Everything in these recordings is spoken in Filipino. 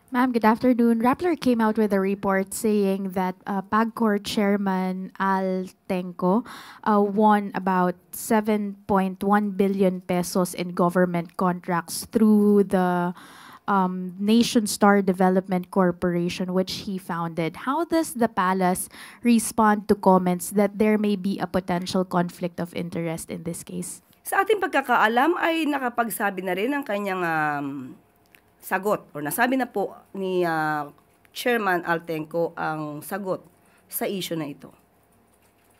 Ma'am, good afternoon. Rappler came out with a report saying that PAGCOR chairman Al Tenco won about 7.1 billion pesos in government contracts through the Nation Star Development Corporation, which he founded. How does the palace respond to comments that there may be a potential conflict of interest in this case? Sa ating pagkakaalam ay nakapagsabi na rin ang kanyang sagot or nasabi na po ni Chairman Altenco ang sagot sa issue na ito.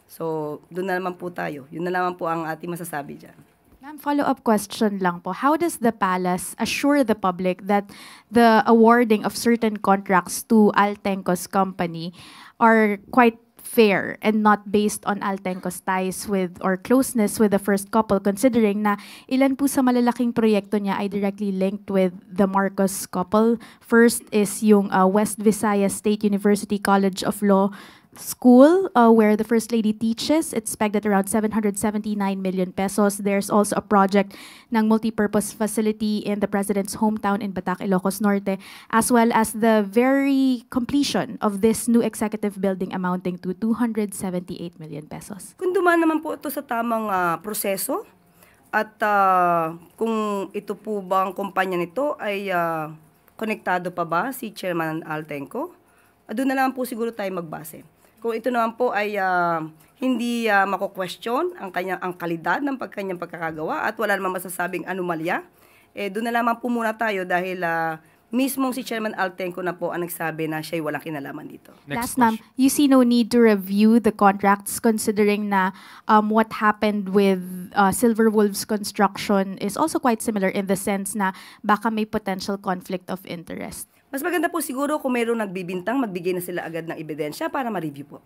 So, doon na naman po tayo. Yun na naman po ang ating masasabi dyan. Ma'am, follow-up question lang po. How does the palace assure the public that the awarding of certain contracts to Altenco's company are quite fair and not based on Altenco's ties with or closeness with the first couple, considering na ilan po sa malalaking proyekto niya ay directly linked with the Marcos couple? First is yung West Visayas State University College of Law School, where the First Lady teaches. It's pegged at around 779 million pesos. There's also a project ng multipurpose facility in the President's hometown in Batac, Ilocos Norte, as well as the very completion of this new executive building amounting to 278 million pesos. Kung dumaan naman po ito sa tamang proseso at kung ito po bang kumpanya nito ay konektado pa ba si Chairman Altenco, doon na lang po siguro tayo magbase. Kung ito naman po ay hindi mako-question ang kalidad ng kanyang pagkakagawa at wala namang masasabing anomalya, doon na lamang po muna tayo dahil mismong si Chairman Altenco na po ang nagsabi na siya'y walang kinalaman dito. Last, ma'am, you see no need to review the contracts considering na what happened with Silver Wolves Construction is also quite similar in the sense na baka may potential conflict of interest. Mas maganda po siguro kung mayroong nagbibintang, magbigay na sila agad ng ebidensya para ma-review po.